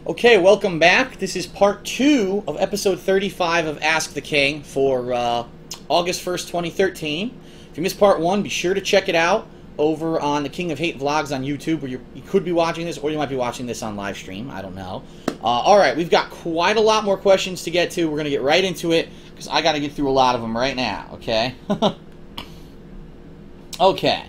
Okay, welcome back. This is part 2 of episode 35 of Ask the King for August 1st, 2013. If you missed part 1, be sure to check it out over on the King of Hate Vlogs on YouTube, where you could be watching this, or you might be watching this on live stream. I don't know. Alright, we've got quite a lot more questions to get to. We're going to get right into it, because I got to get through a lot of them right now, okay? Okay.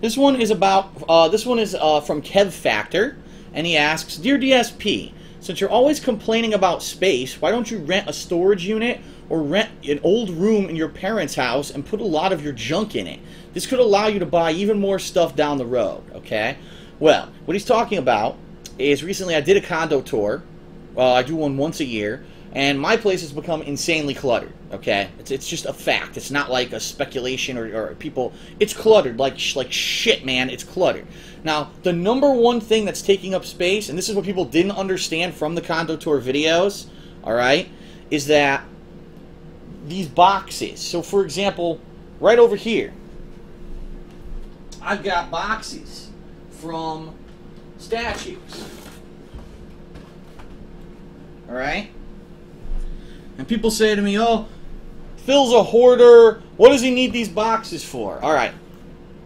This one is about, from Kev Factor. And he asks, Dear DSP, since you're always complaining about space, why don't you rent a storage unit or rent an old room in your parents' house and put a lot of your junk in it? This could allow you to buy even more stuff down the road, okay? Well, what he's talking about is recently I did a condo tour. I do one once a year, and my place has become insanely cluttered, okay? It's just a fact. It's not like a speculation or people. It's cluttered like shit, man. It's cluttered. Now, the number one thing that's taking up space, and this is what people didn't understand from the condo tour videos, all right, is that these boxes. So, for example, right over here, I've got boxes from statues, all right? And people say to me, oh, Phil's a hoarder. What does he need these boxes for? All right.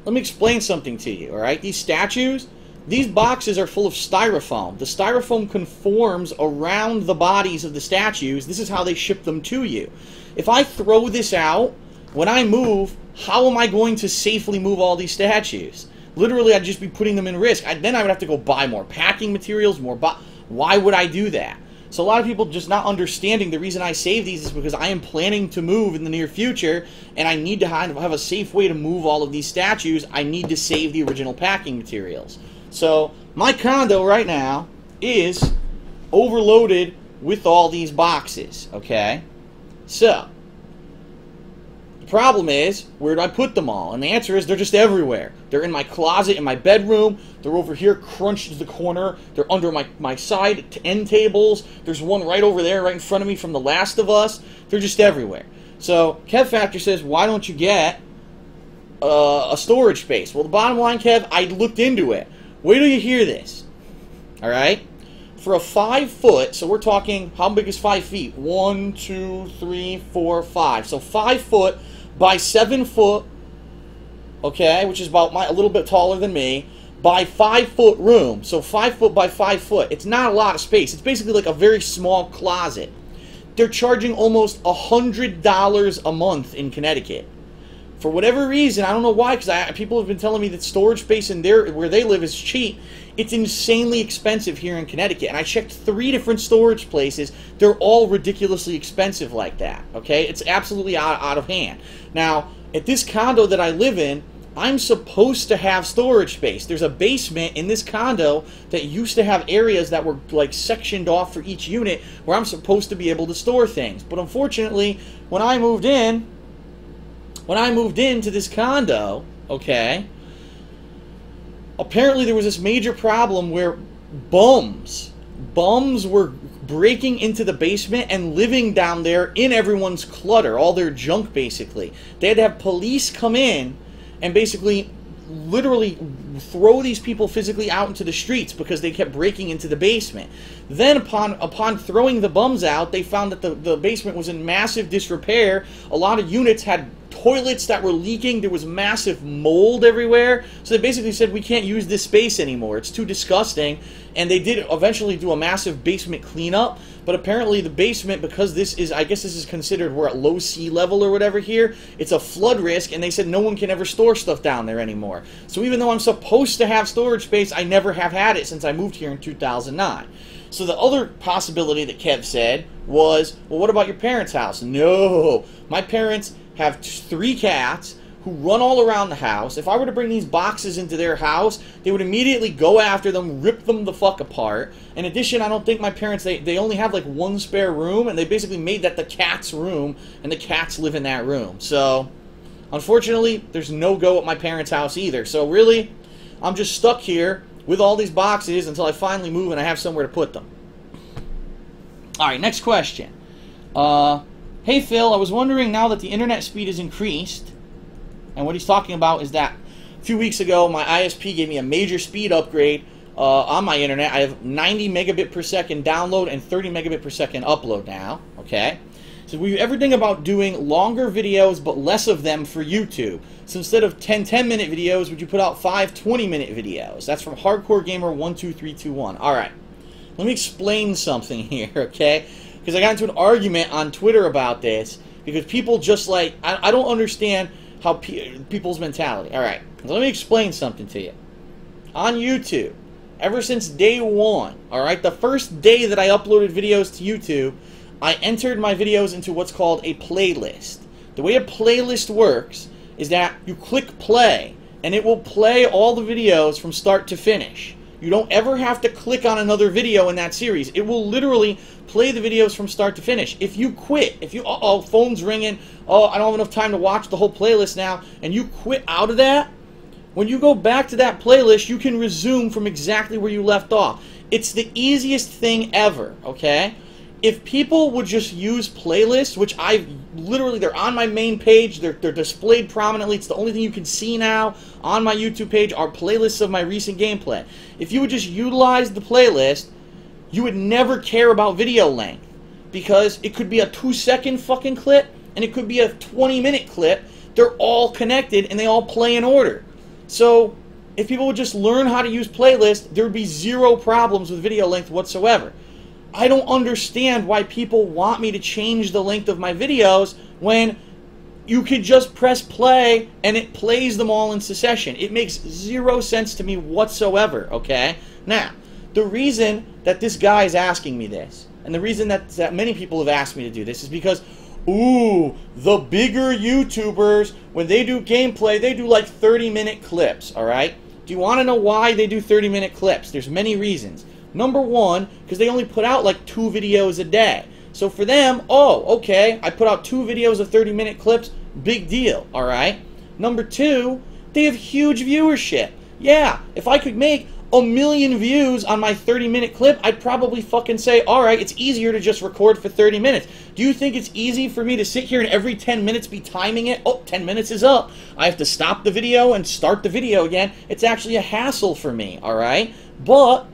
Let me explain something to you, all right? These statues, these boxes are full of styrofoam. The styrofoam conforms around the bodies of the statues. This is how they ship them to you. If I throw this out, when I move, how am I going to safely move all these statues? Literally, I'd just be putting them in risk. Then I would have to go buy more packing materials, why would I do that? So a lot of people just not understanding the reason I save these is because I am planning to move in the near future, and I need to have a safe way to move all of these statues. I need to save the original packing materials. So my condo right now is overloaded with all these boxes, okay? So the problem is, where do I put them all? And the answer is they're just everywhere. They're in my closet, in my bedroom. They're over here crunched to the corner. They're under my side end tables. There's one right over there, right in front of me from The Last of Us. They're just everywhere. So Kev Factor says, why don't you get a storage space? Well, the bottom line, Kev, I looked into it. Wait till you hear this. All right? For a 5 foot, so we're talking, how big is 5 feet? 1, 2, 3, 4, 5. So 5 foot by 7 foot, okay, which is about a little bit taller than me, by 5 foot room. So 5 foot by 5 foot. It's not a lot of space. It's basically like a very small closet. They're charging almost $100 a month in Connecticut. For whatever reason, I don't know why, because people have been telling me that storage space in where they live is cheap. It's insanely expensive here in Connecticut. And I checked 3 different storage places. They're all ridiculously expensive like that, okay? It's absolutely out of hand. Now, at this condo that I live in, I'm supposed to have storage space. There's a basement in this condo that used to have areas that were like sectioned off for each unit where I'm supposed to be able to store things. But unfortunately, when I moved into this condo, okay, apparently there was this major problem where bums were breaking into the basement and living down there in everyone's clutter, all their junk basically. They had to have police come in and basically literally throw these people physically out into the streets because they kept breaking into the basement. Then upon throwing the bums out, they found that the basement was in massive disrepair. A lot of units had toilets that were leaking. There was massive mold everywhere. So they basically said, we can't use this space anymore. It's too disgusting. And they did eventually do a massive basement cleanup. But apparently the basement, because I guess this is considered, we're at low sea level or whatever here, it's a flood risk, and they said no one can ever store stuff down there anymore. So even though I'm supposed to have storage space, I never have had it since I moved here in 2009. So the other possibility that Kev said was, well, what about your parents' house? No. My parents have 3 cats who run all around the house. If I were to bring these boxes into their house, they would immediately go after them, rip them the fuck apart. In addition, I don't think my parents, they only have like 1 spare room, and they basically made that the cat's room, and the cats live in that room. So, unfortunately, there's no go at my parents' house either. So really, I'm just stuck here with all these boxes until I finally move and I have somewhere to put them. Alright, next question. Hey Phil, I was wondering, now that the internet speed is increased, and what he's talking about is that a few weeks ago my ISP gave me a major speed upgrade on my internet. I have 90 megabit per second download and 30 megabit per second upload now, okay? So we do everything about doing longer videos but less of them for YouTube. So instead of 10 10-minute videos, would you put out 5 20-minute videos? That's from Hardcore Gamer 12321. All right, let me explain something here, okay? Because I got into an argument on Twitter about this because people just like, I don't understand how people's mentality. All right, let me explain something to you. On YouTube, ever since day one, all right, the first day that I uploaded videos to YouTube, I entered my videos into what's called a playlist. The way a playlist works is that you click play, and it will play all the videos from start to finish. You don't ever have to click on another video in that series. It will literally play the videos from start to finish. If you quit, if you, uh-oh, phone's ringing, oh, I don't have enough time to watch the whole playlist now, and you quit out of that, when you go back to that playlist, you can resume from exactly where you left off. It's the easiest thing ever, okay? If people would just use playlists, which they're on my main page, they're displayed prominently, it's the only thing you can see now on my YouTube page are playlists of my recent gameplay. If you would just utilize the playlist, you would never care about video length, because it could be a 2-second fucking clip, and it could be a 20-minute clip. They're all connected, and they all play in order. So, if people would just learn how to use playlists, there would be zero problems with video length whatsoever. I don't understand why people want me to change the length of my videos when you could just press play and it plays them all in succession. It makes zero sense to me whatsoever, okay? Now, the reason that this guy is asking me this, and the reason that many people have asked me to do this, is because, ooh, the bigger YouTubers, when they do gameplay, they do like 30-minute clips, alright? Do you want to know why they do 30-minute clips? There's many reasons. Number one, because they only put out like 2 videos a day. So for them, oh, okay, I put out 2 videos of 30-minute clips, big deal, alright? Number two, they have huge viewership. Yeah, if I could make 1 million views on my 30-minute clip, I'd probably fucking say, alright, it's easier to just record for 30 minutes. Do you think it's easy for me to sit here and every 10 minutes be timing it? Oh, 10 minutes is up. I have to stop the video and start the video again. It's actually a hassle for me, alright? But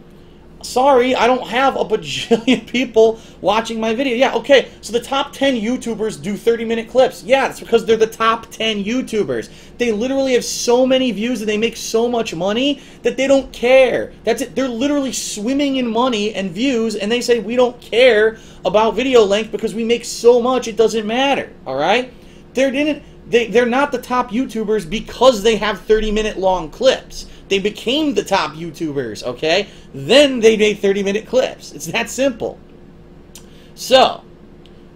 sorry, I don't have a bajillion people watching my video. Yeah, okay, so the top 10 YouTubers do 30-minute clips. Yeah, that's because they're the top 10 YouTubers. They literally have so many views and they make so much money that they don't care. That's it. They're literally swimming in money and views, and they say we don't care about video length because we make so much it doesn't matter, all right? They're not the top YouTubers because they have 30-minute long clips. They became the top YouTubers, okay? Then they made 30-minute clips. It's that simple. So,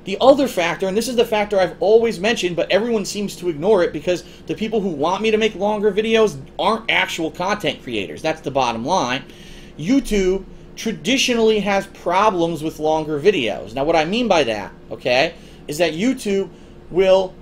the other factor, and this is the factor I've always mentioned, but everyone seems to ignore it because the people who want me to make longer videos aren't actual content creators. That's the bottom line. YouTube traditionally has problems with longer videos. Now, what I mean by that, okay, is that YouTube will,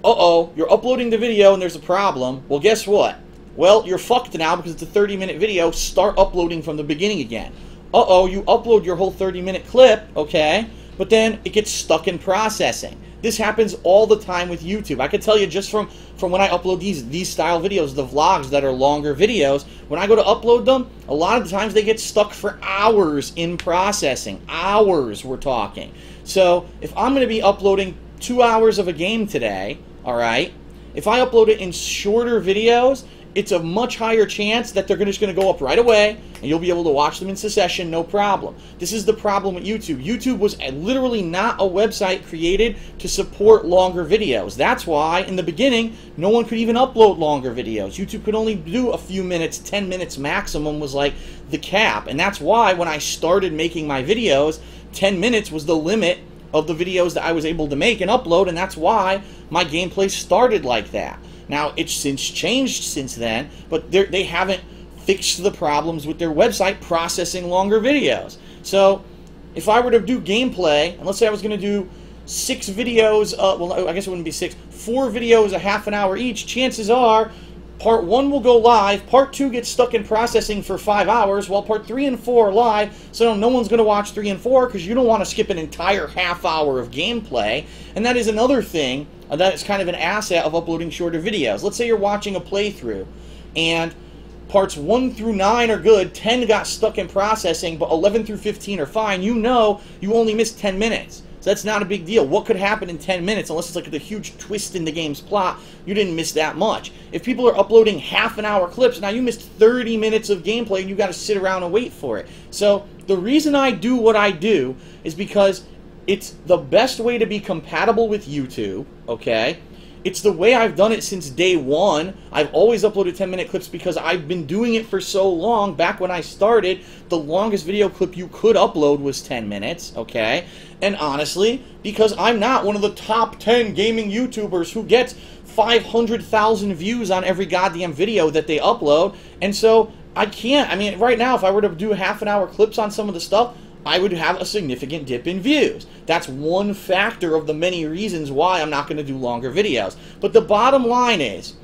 uh-oh, you're uploading the video and there's a problem. Well, guess what? Well, you're fucked now because it's a 30-minute video. Start uploading from the beginning again. Uh-oh, you upload your whole 30-minute clip, okay, but then it gets stuck in processing. This happens all the time with YouTube. I can tell you just from when I upload these style videos, the vlogs that are longer videos, when I go to upload them, a lot of the times they get stuck for hours in processing. Hours, we're talking. So, if I'm going to be uploading 2 hours of a game today, alright, if I upload it in shorter videos, it's a much higher chance that they're just going to go up right away, and you'll be able to watch them in succession, no problem. This is the problem with YouTube. YouTube was literally not a website created to support longer videos. That's why, in the beginning, no one could even upload longer videos. YouTube could only do a few minutes, 10 minutes maximum was like the cap, and that's why when I started making my videos, 10 minutes was the limit of the videos that I was able to make and upload, and that's why my gameplay started like that. Now, it's since changed since then, but they haven't fixed the problems with their website processing longer videos. So, if I were to do gameplay, and let's say I was going to do 6 videos, well, I guess it wouldn't be 6, 4 videos a half an hour each, chances are Part 1 will go live, Part 2 gets stuck in processing for 5 hours, while Part 3 and 4 are live, so no one's going to watch 3 and 4 because you don't want to skip an entire half hour of gameplay. And that is another thing that is kind of an asset of uploading shorter videos. Let's say you're watching a playthrough, and parts 1 through 9 are good, 10 got stuck in processing, but 11 through 15 are fine, you know you only missed 10 minutes. So that's not a big deal. What could happen in 10 minutes, unless it's like the huge twist in the game's plot, you didn't miss that much. If people are uploading half-an-hour clips, now you missed 30 minutes of gameplay and you got to sit around and wait for it. So the reason I do what I do is because it's the best way to be compatible with YouTube, okay? It's the way I've done it since day one. I've always uploaded 10-minute clips because I've been doing it for so long. Back when I started, the longest video clip you could upload was 10 minutes, okay? And honestly, because I'm not one of the top 10 gaming YouTubers who gets 500,000 views on every goddamn video that they upload, and so I can't. I mean, right now, if I were to do half-an-hour clips on some of the stuff, I would have a significant dip in views. That's one factor of the many reasons why I'm not going to do longer videos. But the bottom line is,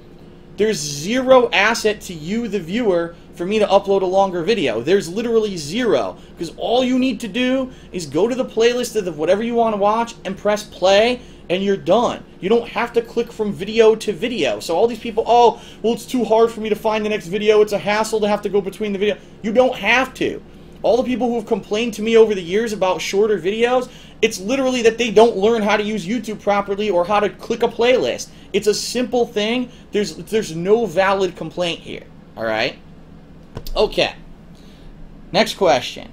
there's zero asset to you, the viewer, for me to upload a longer video. There's literally zero. Because all you need to do is go to the playlist of whatever you want to watch and press play, and you're done. You don't have to click from video to video. So all these people, oh, well, it's too hard for me to find the next video. It's a hassle to have to go between the video. You don't have to. All the people who have complained to me over the years about shorter videos, it's literally that they don't learn how to use YouTube properly or how to click a playlist. It's a simple thing. There's no valid complaint here. All right? Okay. Next question.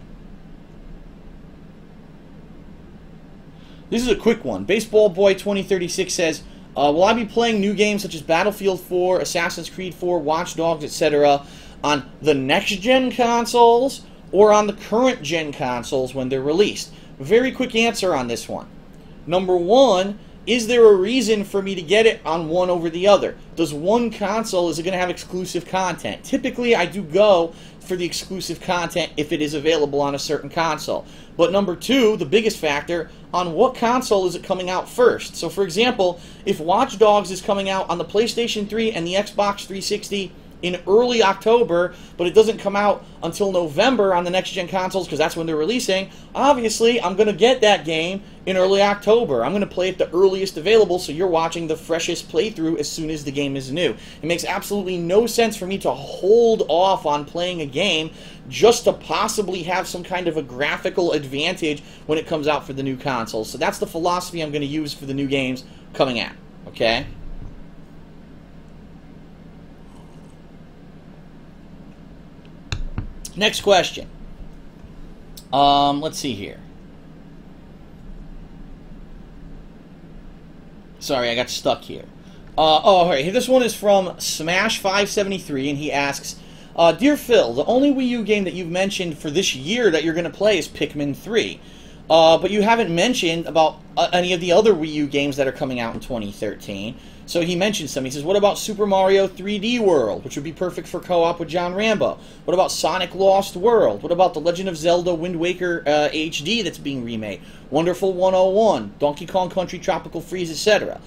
This is a quick one. Baseball Boy 2036 says, will I be playing new games such as Battlefield 4, Assassin's Creed 4, Watch Dogs, etc. on the next-gen consoles or on the current-gen consoles when they're released? Very quick answer on this one. Number one, is there a reason for me to get it on one over the other? Does one console, is it going to have exclusive content? Typically, I do go for the exclusive content if it is available on a certain console. But number two, the biggest factor, on what console is it coming out first? So for example, if Watch Dogs is coming out on the PlayStation 3 and the Xbox 360 in early October, but it doesn't come out until November on the next-gen consoles because that's when they're releasing, obviously I'm going to get that game in early October. I'm going to play it the earliest available, so you're watching the freshest playthrough as soon as the game is new. It makes absolutely no sense for me to hold off on playing a game just to possibly have some kind of a graphical advantage when it comes out for the new consoles. So that's the philosophy I'm going to use for the new games coming out, okay? Next question. Let's see here. Sorry, I got stuck here. All right, this one is from Smash573, and he asks, Dear Phil, the only Wii U game that you've mentioned for this year that you're going to play is Pikmin 3. But you haven't mentioned about any of the other Wii U games that are coming out in 2013. So he mentions some. He says, what about Super Mario 3D World, which would be perfect for co-op with John Rambo? What about Sonic Lost World? What about The Legend of Zelda Wind Waker HD that's being remade? Wonderful 101, Donkey Kong Country Tropical Freeze, etc.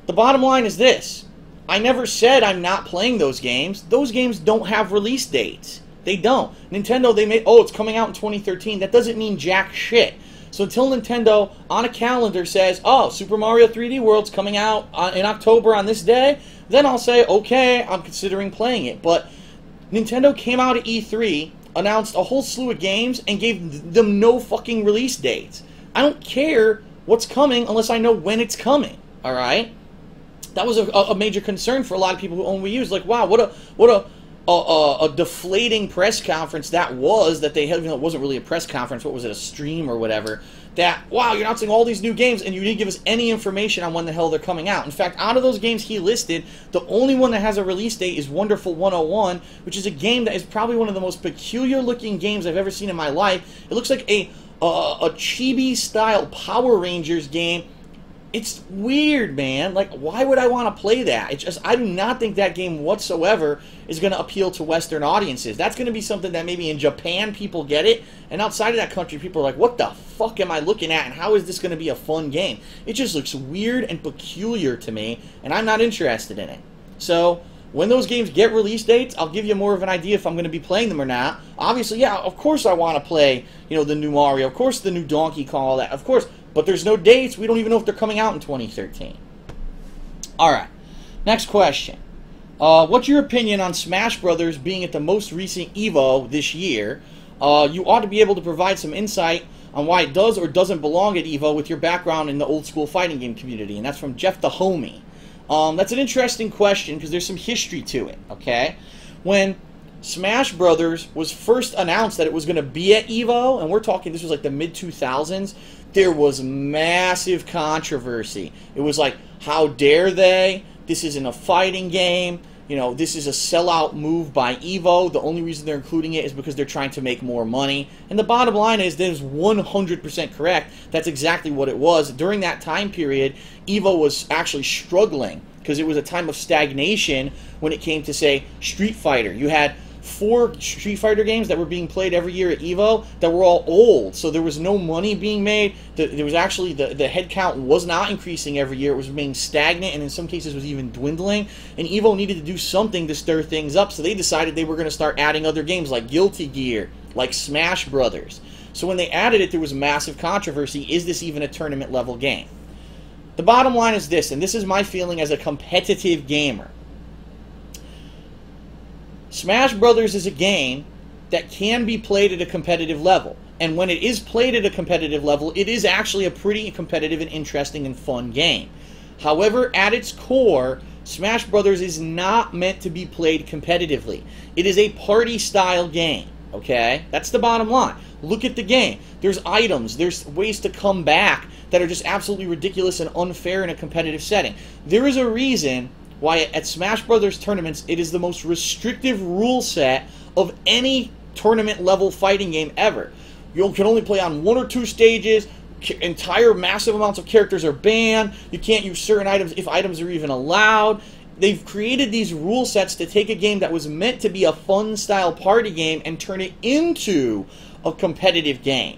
The bottom line is this. I never said I'm not playing those games. Those games don't have release dates. They don't. Nintendo, they made, oh, it's coming out in 2013. That doesn't mean jack shit. So until Nintendo on a calendar says, oh, Super Mario 3D World's coming out in October on this day, then I'll say, okay, I'm considering playing it. But Nintendo came out at E3, announced a whole slew of games, and gave them no fucking release dates. I don't care what's coming unless I know when it's coming, all right? That was a major concern for a lot of people who own Wii U's. Like, wow, what a deflating press conference that was, that they had, it wasn't really a press conference, what was it, a stream or whatever, that, wow, you're announcing all these new games and you didn't give us any information on when the hell they're coming out. In fact, out of those games he listed, the only one that has a release date is Wonderful 101, which is a game that is probably one of the most peculiar looking games I've ever seen in my life. It looks like a chibi-style Power Rangers game. It's weird, man. Like, why would I want to play that? It's just, I do not think that game whatsoever is going to appeal to Western audiences. That's going to be something that maybe in Japan people get it, and outside of that country people are like, what the fuck am I looking at, and how is this going to be a fun game? It just looks weird and peculiar to me, and I'm not interested in it. So, when those games get release dates, I'll give you more of an idea if I'm going to be playing them or not. Obviously, yeah, of course I want to play, the new Mario, of course the new Donkey Kong, all that, of course. But there's no dates. We don't even know if they're coming out in 2013. All right. Next question. What's your opinion on Smash Brothers being at the most recent EVO this year? You ought to be able to provide some insight on why it does or doesn't belong at EVO with your background in the old school fighting game community. And that's from Jeff the Homie. That's an interesting question because there's some history to it, okay? When Smash Brothers was first announced that it was going to be at EVO, and we're talking, this was like the mid-2000s, there was massive controversy. It was like, how dare they? This isn't a fighting game. You know, this is a sellout move by EVO. The only reason they're including it is because they're trying to make more money. And the bottom line is, that is 100% correct. That's exactly what it was. During that time period, EVO was actually struggling because it was a time of stagnation when it came to, say, Street Fighter. You had 4 Street Fighter games that were being played every year at EVO that were all old, so there was no money being made. There was actually, the head count was not increasing every year. It was remaining stagnant, and in some cases was even dwindling, and EVO needed to do something to stir things up, so they decided they were going to start adding other games like Guilty Gear, like Smash Brothers. So when they added it, there was massive controversy. Is this even a tournament level game? The bottom line is this, and this is my feeling as a competitive gamer. Smash Brothers is a game that can be played at a competitive level. And when it is played at a competitive level, it is actually a pretty competitive and interesting and fun game. However, at its core, Smash Brothers is not meant to be played competitively. It is a party-style game, okay? That's the bottom line. Look at the game. There's items, there's ways to come back that are just absolutely ridiculous and unfair in a competitive setting. There is a reason why at Smash Brothers tournaments it is the most restrictive rule set of any tournament level fighting game ever. You can only play on 1 or 2 stages, entire massive amounts of characters are banned, you can't use certain items if items are even allowed. They've created these rule sets to take a game that was meant to be a fun style party game and turn it into a competitive game.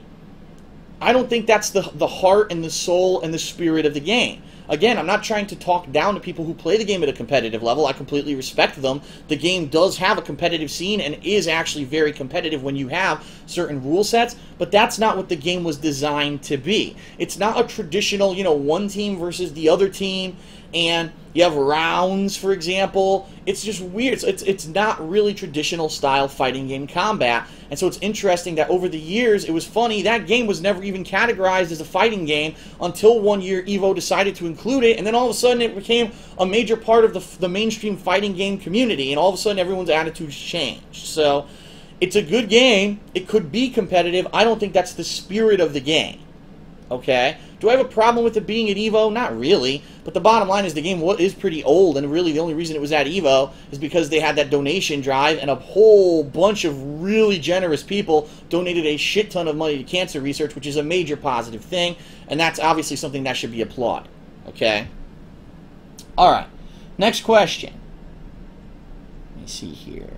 I don't think that's the heart and the soul and the spirit of the game. Again, I'm not trying to talk down to people who play the game at a competitive level. I completely respect them. The game does have a competitive scene and is actually very competitive when you have certain rule sets, but that's not what the game was designed to be. It's not a traditional, you know, one team versus the other team, and you have rounds, for example. It's just weird. It's not really traditional style fighting game combat. And so it's interesting that over the years, it was funny, that game was never even categorized as a fighting game until one year EVO decided to include it, and then all of a sudden it became a major part of the mainstream fighting game community, and all of a sudden everyone's attitudes changed. So it's a good game. It could be competitive. I don't think that's the spirit of the game. Okay? Do I have a problem with it being at EVO? Not really. But the bottom line is the game is pretty old, and really the only reason it was at EVO is because they had that donation drive, and a whole bunch of really generous people donated a shit ton of money to cancer research, which is a major positive thing, and that's obviously something that should be applauded. Okay? Alright. Next question. Let me see here.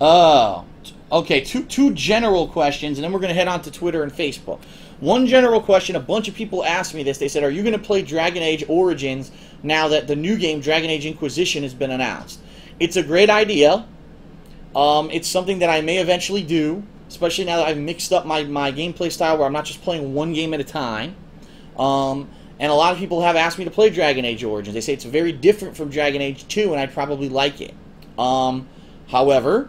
Oh. Okay, two general questions, and then we're going to head on to Twitter and Facebook. One general question, a bunch of people asked me this. They said, are you going to play Dragon Age Origins now that the new game, Dragon Age Inquisition, has been announced? It's a great idea. It's something that I may eventually do, especially now that I've mixed up my gameplay style where I'm not just playing one game at a time. And a lot of people have asked me to play Dragon Age Origins. They say it's very different from Dragon Age 2, and I'd probably like it. However,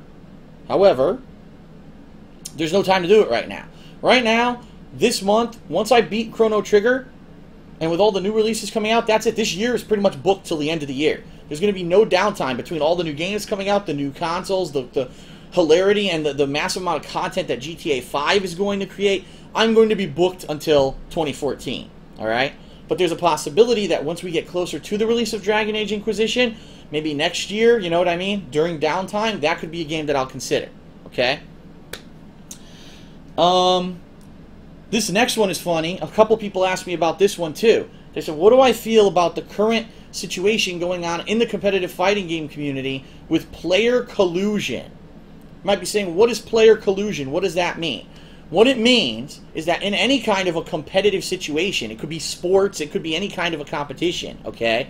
there's no time to do it right now. Right now, this month, once I beat Chrono Trigger, and with all the new releases coming out, that's it. This year is pretty much booked till the end of the year. There's going to be no downtime between all the new games coming out, the new consoles, the hilarity, and the massive amount of content that GTA 5 is going to create. I'm going to be booked until 2014, alright? But there's a possibility that once we get closer to the release of Dragon Age Inquisition, maybe next year, you know what I mean, during downtime, that could be a game that I'll consider, okay? This next one is funny. A couple people asked me about this one too. They said, what do I feel about the current situation going on in the competitive fighting game community with player collusion? You might be saying, what is player collusion? What does that mean? What it means is that in any kind of a competitive situation, it could be sports, it could be any kind of a competition, okay?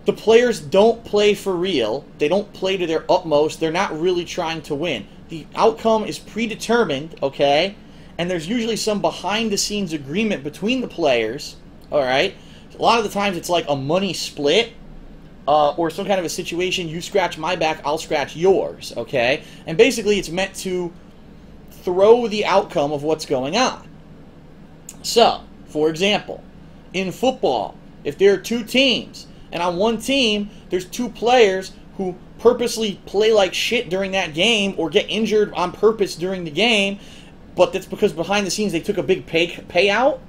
The players don't play for real. They don't play to their utmost. They're not really trying to win. The outcome is predetermined, okay? And there's usually some behind-the-scenes agreement between the players, all right, A lot of the times it's like a money split, or some kind of a situation, you scratch my back, I'll scratch yours, okay? And basically it's meant to throw the outcome of what's going on. So, for example, in football, if there are two teams, and on one team there's two players who purposely play like shit during that game or get injured on purpose during the game, but that's because behind the scenes they took a big payout,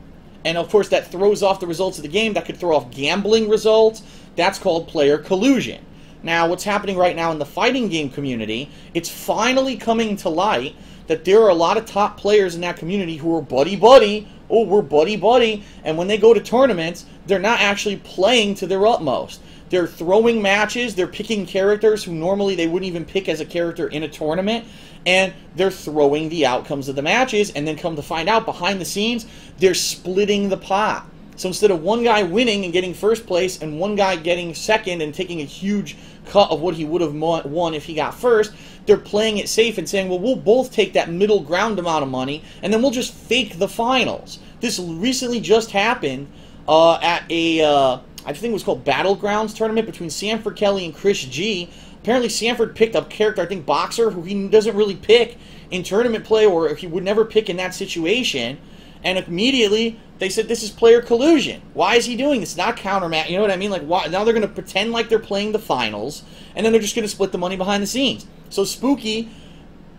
and of course that throws off the results of the game. That could throw off gambling results. That's called player collusion. Now, what's happening right now in the fighting game community, it's finally coming to light that there are a lot of top players in that community who are buddy-buddy. Oh, we're buddy-buddy. And when they go to tournaments, they're not actually playing to their utmost. They're throwing matches. They're picking characters who normally they wouldn't even pick as a character in a tournament. And they're throwing the outcomes of the matches. And then come to find out, behind the scenes, they're splitting the pot. So instead of one guy winning and getting first place and one guy getting second and taking a huge cut of what he would have won if he got first, they're playing it safe and saying, well, we'll both take that middle ground amount of money and then we'll just fake the finals. This recently just happened at a, I think it was called Battlegrounds tournament between Sanford Kelly and Chris G. Apparently Sanford picked up character, I think Boxer, who he doesn't really pick in tournament play, or he would never pick in that situation. And immediately they said this is player collusion. Why is he doing this? Not countermat. You know what I mean? Like, why? Now they're going to pretend like they're playing the finals, and then they're just going to split the money behind the scenes. So Spooky,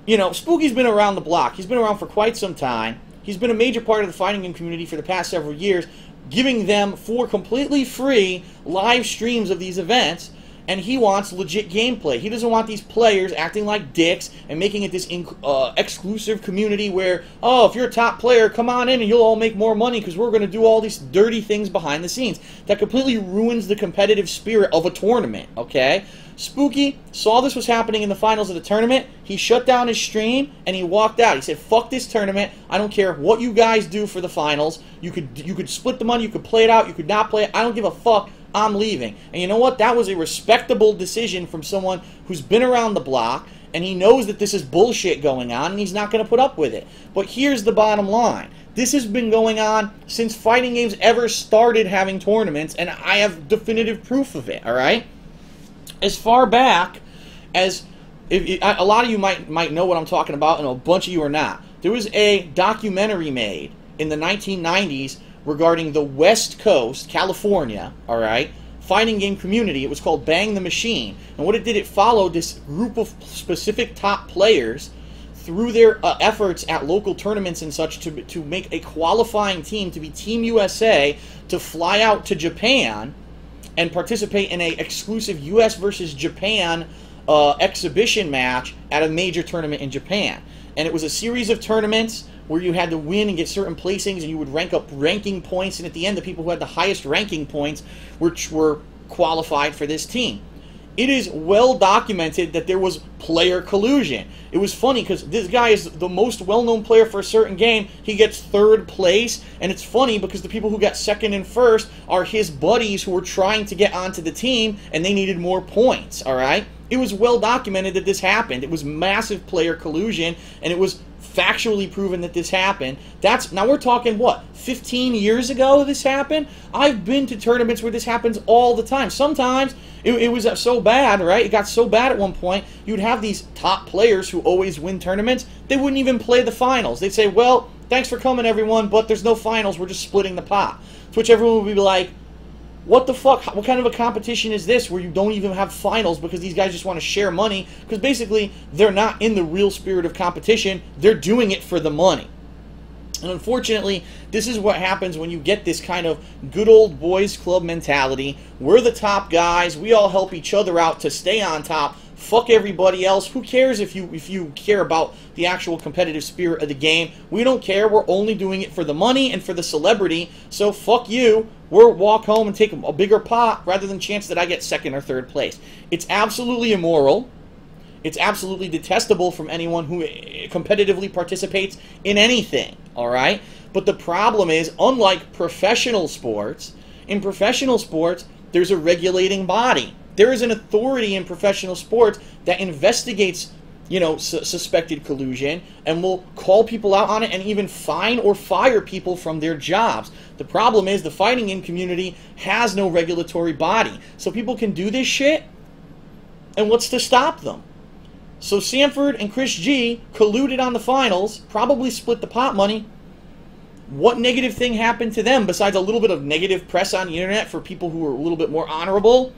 you know, Spooky's been around the block. He's been around for quite some time. He's been a major part of the fighting game community for the past several years, giving them for completely free live streams of these events. And he wants legit gameplay. He doesn't want these players acting like dicks and making it this exclusive community where, oh, if you're a top player, come on in and you'll all make more money because we're going to do all these dirty things behind the scenes. That completely ruins the competitive spirit of a tournament, okay? Spooky saw this was happening in the finals of the tournament. He shut down his stream and he walked out. He said, fuck this tournament. I don't care what you guys do for the finals. You could split the money. You could play it out. You could not play it. I don't give a fuck. I'm leaving. And you know what? That was a respectable decision from someone who's been around the block, and he knows that this is bullshit going on, and he's not going to put up with it. But here's the bottom line. This has been going on since fighting games ever started having tournaments, and I have definitive proof of it, all right? As far back as... a lot of you might know what I'm talking about, and a bunch of you are not. There was a documentary made in the 1990s regarding the West Coast, California, all right, fighting game community. It was called Bang the Machine. And what it did, it followed this group of specific top players through their efforts at local tournaments and such to make a qualifying team to be Team USA to fly out to Japan and participate in an exclusive US versus Japan exhibition match at a major tournament in Japan. And it was a series of tournaments where you had to win and get certain placings, and you would rank up ranking points, and at the end, the people who had the highest ranking points were qualified for this team. It is well documented that there was player collusion. It was funny because this guy is the most well-known player for a certain game. He gets third place, and it's funny because the people who got second and first are his buddies who were trying to get onto the team, and they needed more points, all right? It was well documented that this happened. It was massive player collusion, and it was factually proven that this happened. Now we're talking, what, 15 years ago this happened? I've been to tournaments where this happens all the time. Sometimes it was so bad, right? It got so bad at one point, you'd have these top players who always win tournaments. They wouldn't even play the finals. They'd say, well, thanks for coming, everyone, but there's no finals. We're just splitting the pot. To which everyone would be like, what the fuck? What kind of a competition is this where you don't even have finals because these guys just want to share money? Because basically, they're not in the real spirit of competition. They're doing it for the money. And unfortunately, this is what happens when you get this kind of good old boys club mentality. We're the top guys. We all help each other out to stay on top. Fuck everybody else. Who cares if you care about the actual competitive spirit of the game? We don't care. We're only doing it for the money and for the celebrity. So fuck you. We'll walk home and take a bigger pot rather than chance that I get second or third place. It's absolutely immoral. It's absolutely detestable from anyone who competitively participates in anything, all right? But the problem is, unlike professional sports, in professional sports, there's a regulating body. There is an authority in professional sports that investigates, you know, suspected collusion and will call people out on it and even fine or fire people from their jobs. The problem is the fighting game community has no regulatory body. So people can do this shit, and what's to stop them? So Sanford and Chris G colluded on the finals, probably split the pot money. What negative thing happened to them besides a little bit of negative press on the internet for people who are a little bit more honorable?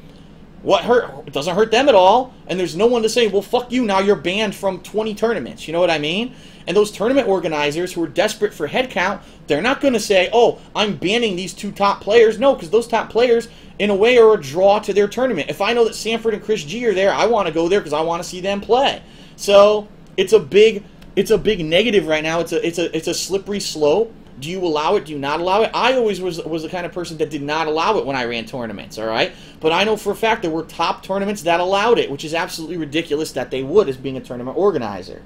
What hurt? It doesn't hurt them at all. And there's no one to say, well, fuck you, now you're banned from 20 tournaments. You know what I mean? And those tournament organizers who are desperate for head count, they're not going to say, oh, I'm banning these 2 top players. No, because those top players, in a way, are a draw to their tournament. If I know that Sanford and Chris G are there, I want to go there because I want to see them play. So it's a big negative right now. It's a slippery slope. Do you allow it? Do you not allow it? I always was the kind of person that did not allow it when I ran tournaments, all right? But I know for a fact there were top tournaments that allowed it, which is absolutely ridiculous that they would as being a tournament organizer.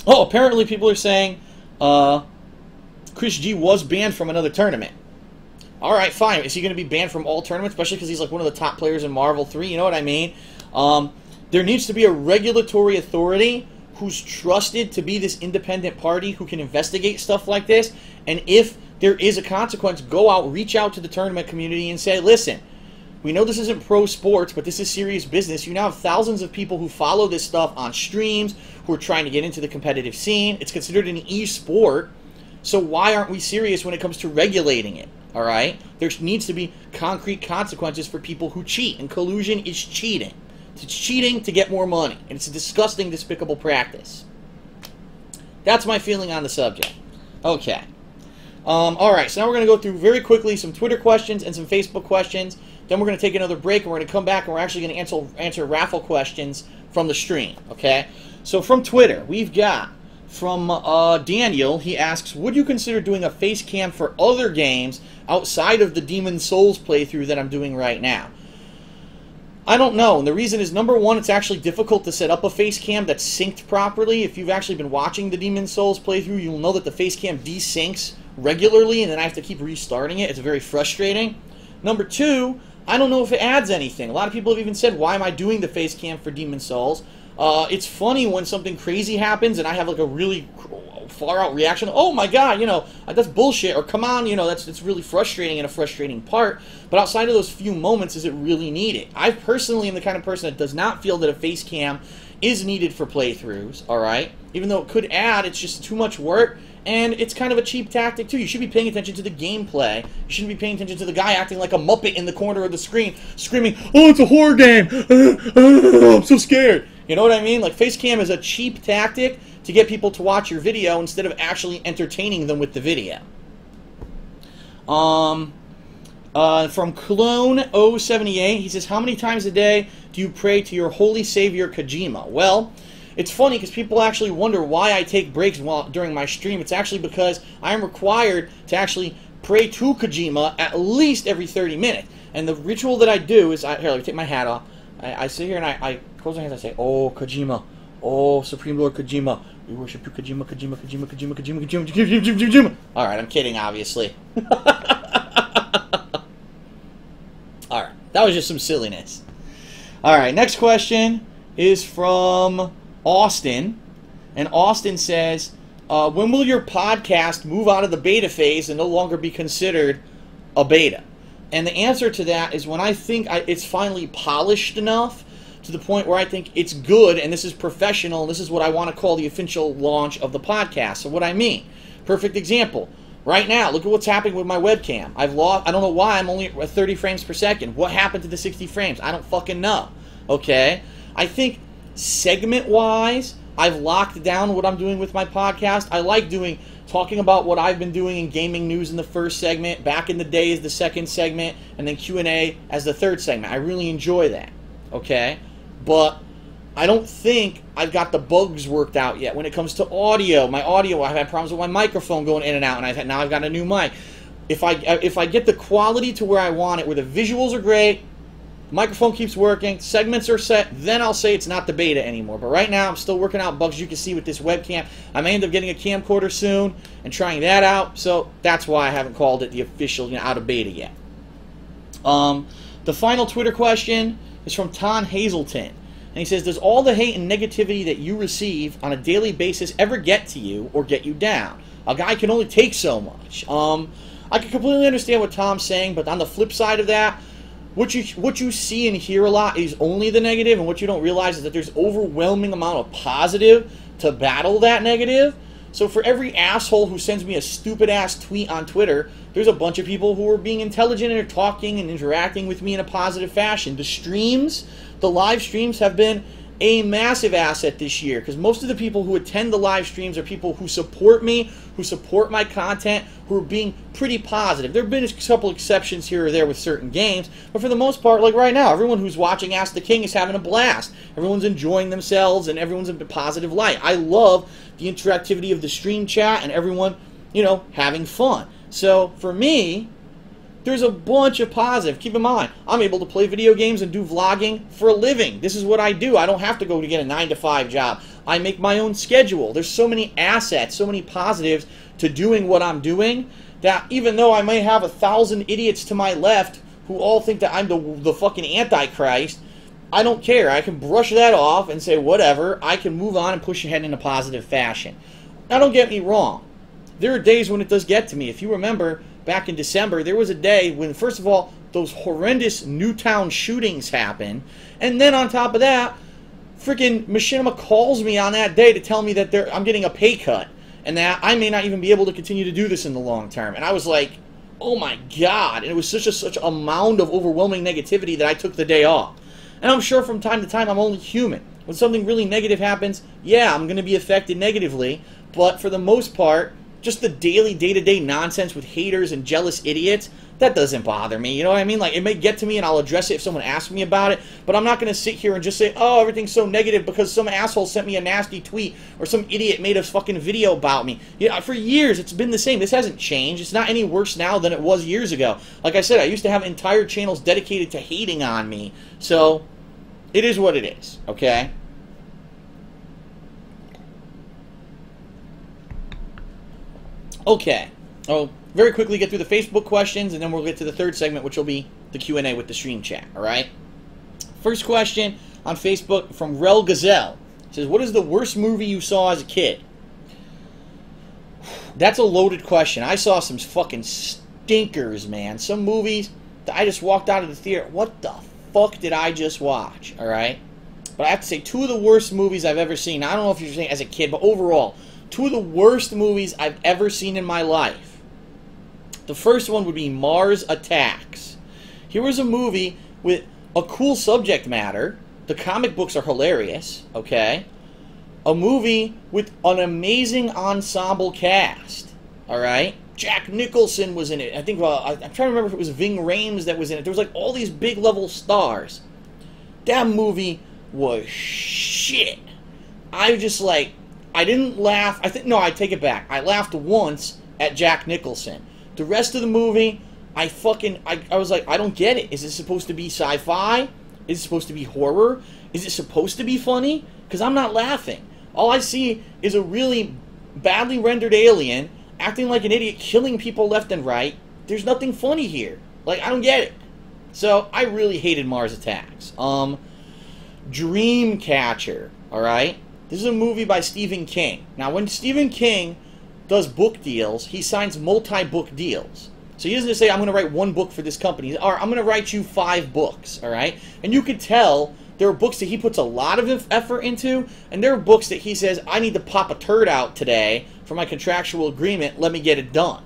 Oh, apparently people are saying Chris G was banned from another tournament. All right, fine. Is he going to be banned from all tournaments, especially because he's like one of the top players in Marvel 3? You know what I mean? There needs to be a regulatory authority who's trusted to be this independent party who can investigate stuff like this. And if there is a consequence, go out, reach out to the tournament community and say, listen, we know this isn't pro sports, but this is serious business. You now have thousands of people who follow this stuff on streams, who are trying to get into the competitive scene. It's considered an e-sport. So why aren't we serious when it comes to regulating it? All right? There needs to be concrete consequences for people who cheat. And collusion is cheating. It's cheating to get more money. And it's a disgusting, despicable practice. That's my feeling on the subject. Okay. Alright, so now we're going to go through very quickly some Twitter questions and some Facebook questions. Then we're going to take another break, and we're going to come back, and we're actually going to answer raffle questions from the stream. Okay? So from Twitter, we've got from Daniel. He asks, would you consider doing a face cam for other games outside of the Demon's Souls playthrough that I'm doing right now? I don't know, and the reason is, number one, it's actually difficult to set up a face cam that's synced properly. If you've actually been watching the Demon's Souls playthrough, you'll know that the face cam desyncs regularly, and then I have to keep restarting it. It's very frustrating. Number two, I don't know if it adds anything. A lot of people have even said, why am I doing the face cam for Demon's Souls? It's funny when something crazy happens and I have like a really far out reaction. Oh my god, you know, that's bullshit, or come on, you know, it's really frustrating and a frustrating part. But outside of those few moments, is it really needed? I personally am the kind of person that does not feel that a face cam is needed for playthroughs, alright? Even though it could add, it's just too much work, and it's kind of a cheap tactic too. You should be paying attention to the gameplay. You shouldn't be paying attention to the guy acting like a Muppet in the corner of the screen, screaming, oh, it's a horror game! I'm so scared! You know what I mean? Like, face cam is a cheap tactic to get people to watch your video instead of actually entertaining them with the video. From Clone078, he says, how many times a day do you pray to your holy savior Kojima? Well, it's funny because people actually wonder why I take breaks during my stream. It's actually because I am required to actually pray to Kojima at least every 30 minutes. And the ritual that I do is, here, let me take my hat off. I sit here and I close my hands and I say, oh, Kojima. Oh, Supreme Lord Kojima. We worship you, Kojima, Kojima, Kojima, Kojima, Kojima, Kojima, Kojima, Kojima. Alright, I'm kidding, obviously. Alright, that was just some silliness. Alright, next question is from Austin. And Austin says, when will your podcast move out of the beta phase and no longer be considered a beta? And the answer to that is when I think it's finally polished enough to the point where I think it's good and this is professional and this is what I want to call the official launch of the podcast. So what I mean, perfect example. Right now, look at what's happening with my webcam. I've lost, I don't know why I'm only at 30 frames per second. What happened to the 60 frames? I don't fucking know. Okay? I think segment-wise, I've locked down what I'm doing with my podcast. I like talking about what I've been doing in gaming news in the first segment, back in the day as the second segment, and then Q&A as the third segment. I really enjoy that. Okay? But I don't think I've got the bugs worked out yet when it comes to audio. My audio, I've had problems with my microphone going in and out, and now I've got a new mic. If I get the quality to where I want it, where the visuals are great, the microphone keeps working, segments are set, then I'll say it's not the beta anymore. But right now, I'm still working out bugs you can see with this webcam. I may end up getting a camcorder soon and trying that out, so that's why I haven't called it the official, out of beta yet. The final Twitter question is from Ton Hazelton. And he says, does all the hate and negativity that you receive on a daily basis ever get to you or get you down? A guy can only take so much. I can completely understand what Tom's saying, but on the flip side of that, what you see and hear a lot is only the negative, and what you don't realize is that there's overwhelming amount of positive to battle that negative. So for every asshole who sends me a stupid-ass tweet on Twitter, there's a bunch of people who are being intelligent and are talking and interacting with me in a positive fashion. The streams, the live streams have been a massive asset this year, because most of the people who attend the live streams are people who support me, who support my content, who are being pretty positive. There have been a couple exceptions here or there with certain games, but for the most part, like right now, everyone who's watching Ask the King is having a blast. Everyone's enjoying themselves, and everyone's in a positive light. I love the interactivity of the stream chat and everyone, you know, having fun. So for me, there's a bunch of positive. Keep in mind, I'm able to play video games and do vlogging for a living. This is what I do. I don't have to go to get a 9-to-5 job. I make my own schedule. There's so many assets, so many positives to doing what I'm doing, that even though I may have 1,000 idiots to my left who all think that I'm the fucking Antichrist, I don't care. I can brush that off and say, whatever. I can move on and push ahead in a positive fashion. Now, don't get me wrong. There are days when it does get to me. If you remember, back in December, there was a day when, first of all, those horrendous Newtown shootings happened, and then on top of that, freaking Machinima calls me on that day to tell me that I'm getting a pay cut, and that I may not even be able to continue to do this in the long term. And I was like, oh my god. And it was such a mound of overwhelming negativity that I took the day off. And I'm sure from time to time I'm only human. When something really negative happens, yeah, I'm going to be affected negatively, but for the most part, just the daily, day-to-day nonsense with haters and jealous idiots, that doesn't bother me. You know what I mean? Like, it may get to me and I'll address it if someone asks me about it, but I'm not going to sit here and just say, oh, everything's so negative because some asshole sent me a nasty tweet or some idiot made a fucking video about me. Yeah, for years, it's been the same. This hasn't changed. It's not any worse now than it was years ago. Like I said, I used to have entire channels dedicated to hating on me. So, it is what it is, okay? Okay, I'll very quickly get through the Facebook questions, and then we'll get to the third segment, which will be the Q&A with the stream chat, all right? First question on Facebook from Rel Gazelle. It says, what is the worst movie you saw as a kid? That's a loaded question. I saw some fucking stinkers, man. Some movies that I just walked out of the theater. What the fuck did I just watch, all right? But I have to say, two of the worst movies I've ever seen, I don't know if you're saying as a kid, but overall, two of the worst movies I've ever seen in my life. The first one would be Mars Attacks. Here was a movie with a cool subject matter. The comic books are hilarious, okay? A movie with an amazing ensemble cast, all right? Jack Nicholson was in it. I think, I'm trying to remember if it was Ving Rhames that was in it. There was like all these big level stars. That movie was shit. I just like, I didn't laugh. No, I take it back. I laughed once at Jack Nicholson. The rest of the movie, I was like, I don't get it. Is it supposed to be sci-fi? Is it supposed to be horror? Is it supposed to be funny? Because I'm not laughing. All I see is a really badly rendered alien acting like an idiot, killing people left and right. There's nothing funny here. Like, I don't get it. So, I really hated Mars Attacks. Dreamcatcher, alright? This is a movie by Stephen King. Now, when Stephen King does book deals, he signs multi-book deals. So he doesn't just say, I'm going to write one book for this company. Or, I'm going to write you 5 books, alright? And you could tell there are books that he puts a lot of effort into, and there are books that he says, I need to pop a turd out today for my contractual agreement, let me get it done.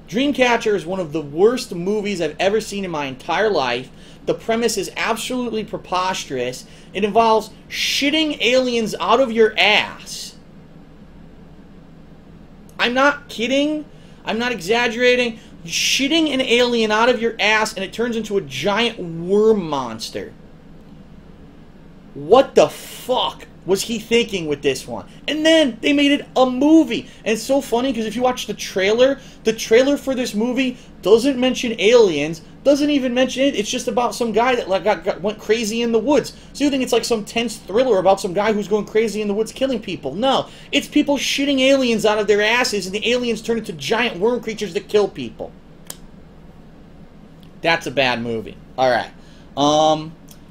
Dreamcatcher is one of the worst movies I've ever seen in my entire life. The premise is absolutely preposterous. It involves shitting aliens out of your ass. I'm not kidding. I'm not exaggerating. Shitting an alien out of your ass and it turns into a giant worm monster. What the fuck was he thinking with this one? And then they made it a movie. And it's so funny because if you watch the trailer for this movie doesn't mention aliens, doesn't even mention it. It's just about some guy that like went crazy in the woods. So you think it's like some tense thriller about some guy who's going crazy in the woods killing people. No, it's people shitting aliens out of their asses and the aliens turn into giant worm creatures that kill people. That's a bad movie. Alright.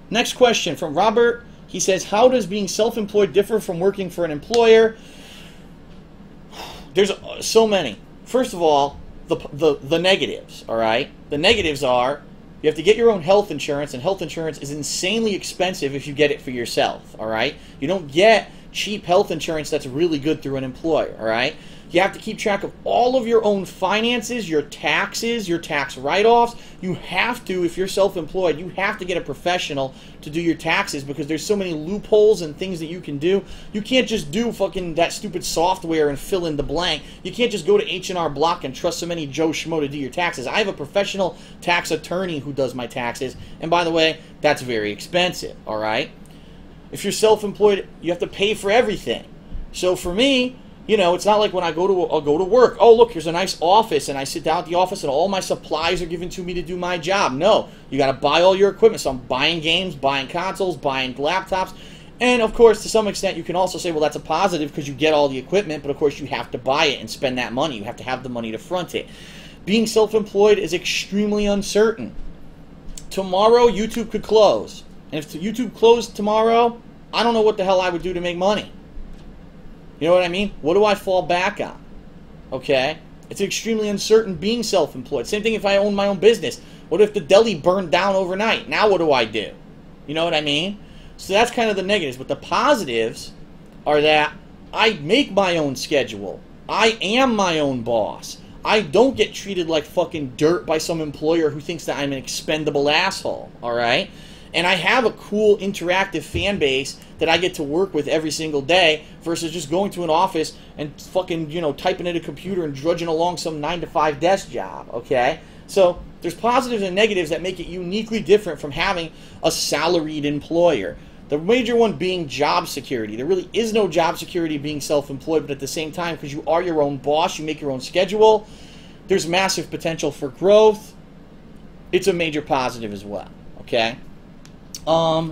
Next question from Robert He says, how does being self-employed differ from working for an employer? There's so many. First of all, the negatives, all right? The negatives are you have to get your own health insurance, and health insurance is insanely expensive if you get it for yourself, all right? You don't get cheap health insurance that's really good through an employer, all right? You have to keep track of all of your own finances, your taxes, your tax write-offs. You have to, if you're self-employed, you have to get a professional to do your taxes because there's so many loopholes and things that you can do. You can't just do fucking that stupid software and fill in the blank. You can't just go to H&R Block and trust some any Joe Schmo to do your taxes. I have a professional tax attorney who does my taxes, and by the way, that's very expensive, all right? If you're self-employed, you have to pay for everything. So for me, you know, it's not like when I'll go to work. Oh, look, here's a nice office, and I sit down at the office, and all my supplies are given to me to do my job. No, you got to buy all your equipment. So I'm buying games, buying consoles, buying laptops, and of course, to some extent, you can also say, well, that's a positive because you get all the equipment, but of course, you have to buy it and spend that money. You have to have the money to front it. Being self-employed is extremely uncertain. Tomorrow, YouTube could close, and if YouTube closed tomorrow, I don't know what the hell I would do to make money. You know what I mean? What do I fall back on? Okay? It's extremely uncertain being self-employed. Same thing if I own my own business. What if the deli burned down overnight? Now what do I do? You know what I mean? So that's kind of the negatives. But the positives are that I make my own schedule. I am my own boss. I don't get treated like fucking dirt by some employer who thinks that I'm an expendable asshole. Alright? And I have a cool interactive fan base that I get to work with every single day versus just going to an office and fucking, you know, typing at a computer and drudging along some 9-to-5 desk job, okay? So there's positives and negatives that make it uniquely different from having a salaried employer. The major one being job security. There really is no job security being self-employed, but at the same time, because you are your own boss, you make your own schedule, there's massive potential for growth. It's a major positive as well, okay?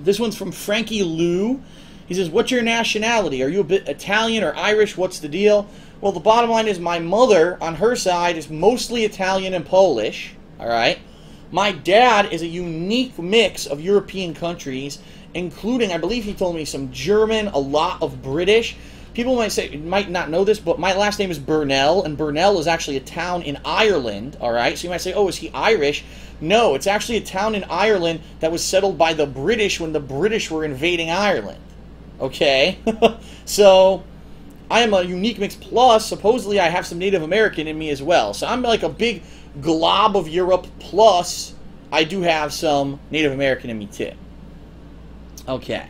This one's from Frankie Lou. He says, what's your nationality? Are you a bit Italian or Irish? What's the deal? Well, the bottom line is my mother, on her side, is mostly Italian and Polish. All right? My dad is a unique mix of European countries, including, I believe he told me, some German, a lot of British. People might not know this, but my last name is Burnell, and Burnell is actually a town in Ireland. All right? So you might say, oh, is he Irish? No, it's actually a town in Ireland that was settled by the British when the British were invading Ireland. Okay? So, I am a unique mix. Plus, supposedly I have some Native American in me as well. So I'm like a big glob of Europe, plus I do have some Native American in me too. Okay.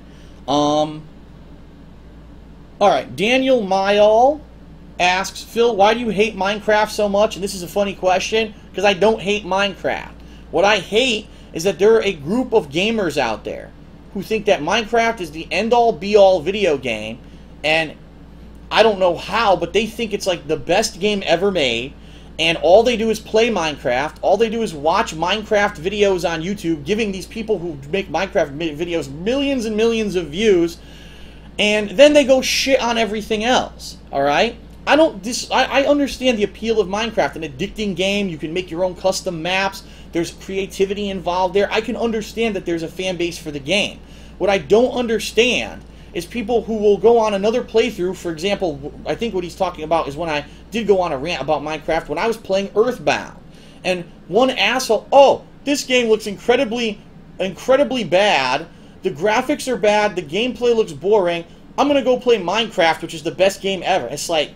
Alright, Daniel Mayall asks, Phil, why do you hate Minecraft so much? And this is a funny question, because I don't hate Minecraft. What I hate is that there are a group of gamers out there who think that Minecraft is the end-all, be-all video game, and I don't know how, but they think it's like the best game ever made, and all they do is play Minecraft, all they do is watch Minecraft videos on YouTube, giving these people who make Minecraft videos millions and millions of views, and then they go shit on everything else, alright? I understand the appeal of Minecraft, an addicting game. You can make your own custom maps. There's creativity involved there. I can understand that there's a fan base for the game. What I don't understand is people who will go on another playthrough. For example, I think what he's talking about is when I did go on a rant about Minecraft when I was playing Earthbound. And one asshole, oh, this game looks incredibly bad. The graphics are bad. The gameplay looks boring. I'm going to go play Minecraft, which is the best game ever. It's like,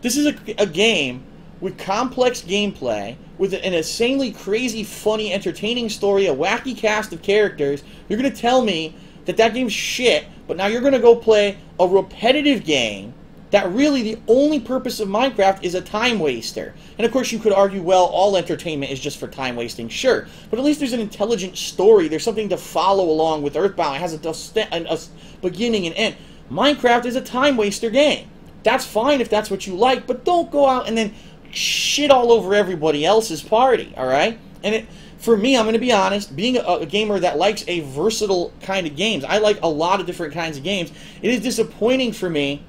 this is a game with complex gameplay, with an insanely crazy, funny, entertaining story, a wacky cast of characters. You're going to tell me that that game's shit, but now you're going to go play a repetitive game that really the only purpose of Minecraft is a time waster. And of course you could argue, well, all entertainment is just for time wasting, sure. But at least there's an intelligent story. There's something to follow along with Earthbound. It has a beginning and end. Minecraft is a time waster game. That's fine if that's what you like, but don't go out and then shit all over everybody else's party, alright? And for me, I'm going to be honest, being a gamer that likes a versatile kind of games, I like a lot of different kinds of games, it is disappointing for me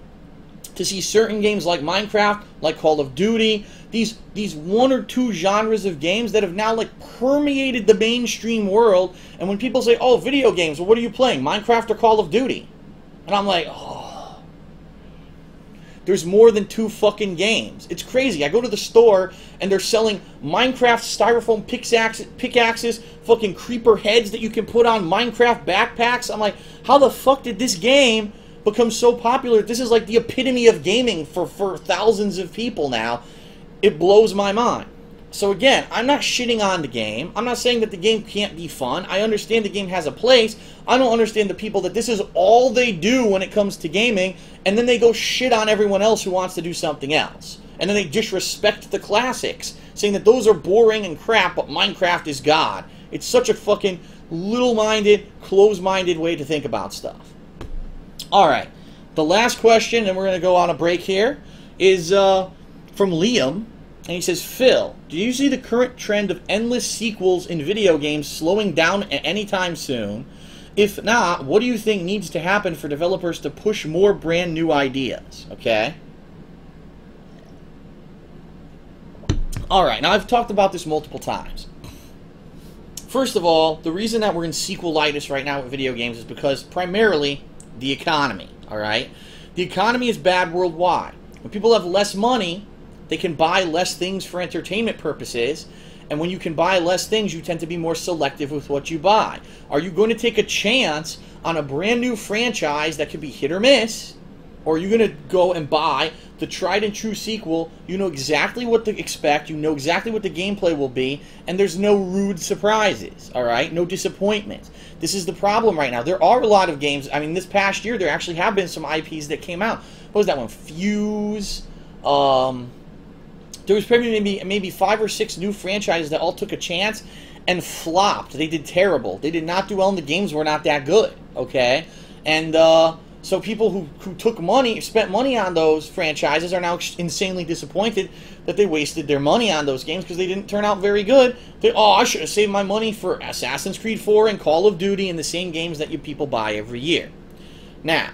to see certain games like Minecraft, like Call of Duty, these one or two genres of games that have now like permeated the mainstream world. And when people say, oh, video games, well, what are you playing, Minecraft or Call of Duty? And I'm like, oh, there's more than two fucking games. It's crazy. I go to the store and they're selling Minecraft styrofoam pickaxes, fucking creeper heads that you can put on Minecraft backpacks. I'm like, how the fuck did this game become so popular? This is like the epitome of gaming for thousands of people now. It blows my mind. So again, I'm not shitting on the game. I'm not saying that the game can't be fun. I understand the game has a place. I don't understand the people that this is all they do when it comes to gaming, and then they go shit on everyone else who wants to do something else. And then they disrespect the classics, saying that those are boring and crap, but Minecraft is God. It's such a fucking little-minded, closed-minded way to think about stuff. Alright, the last question, and we're going to go on a break here, is from Liam. And he says, Phil, do you see the current trend of endless sequels in video games slowing down at any time soon? If not, what do you think needs to happen for developers to push more brand new ideas? Okay? Alright, now I've talked about this multiple times. First of all, the reason that we're in sequelitis right now with video games is because primarily the economy. Alright? The economy is bad worldwide. When people have less money, they can buy less things for entertainment purposes, and when you can buy less things, you tend to be more selective with what you buy. Are you going to take a chance on a brand new franchise that could be hit or miss, or are you going to go and buy the tried and true sequel? You know exactly what to expect, you know exactly what the gameplay will be, and there's no rude surprises, alright? No disappointments. This is the problem right now. There are a lot of games, I mean, this past year, there actually have been some IPs that came out. What was that one? Fuse, there was probably maybe 5 or 6 new franchises that all took a chance and flopped. They did terrible. They did not do well, and the games were not that good. Okay, and so people who took money, spent money on those franchises, are now insanely disappointed that they wasted their money on those games because they didn't turn out very good. I should have saved my money for Assassin's Creed 4 and Call of Duty and the same games that you people buy every year. Now,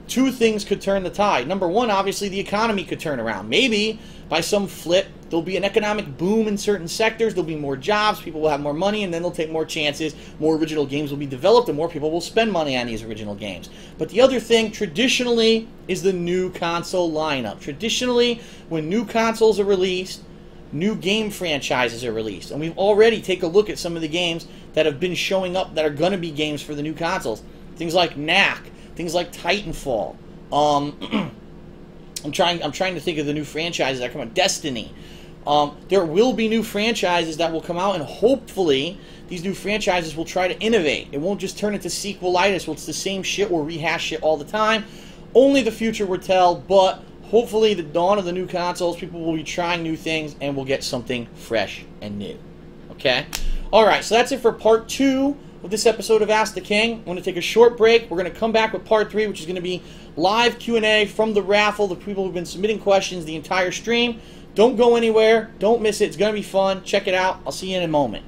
two things could turn the tide. Number one, obviously, the economy could turn around. Maybe by some flip, there'll be an economic boom in certain sectors, there'll be more jobs, people will have more money, and then they'll take more chances, more original games will be developed, and more people will spend money on these original games. But the other thing, traditionally, is the new console lineup. Traditionally, when new consoles are released, new game franchises are released. And we've already taken a look at some of the games that have been showing up that are going to be games for the new consoles. Things like Knack, things like Titanfall. I'm trying to think of the new franchises that come out. Destiny. There will be new franchises that will come out, and hopefully these new franchises will try to innovate. It won't just turn into sequelitis, where it's the same shit or rehash shit all the time. Only the future will tell, but hopefully the dawn of the new consoles, people will be trying new things, and we'll get something fresh and new. Okay? Alright, so that's it for part 2 of this episode of Ask the King. I'm going to take a short break. We're going to come back with part 3, which is going to be live Q&A from the raffle. The people who've been submitting questions the entire stream. Don't go anywhere. Don't miss it. It's going to be fun. Check it out. I'll see you in a moment.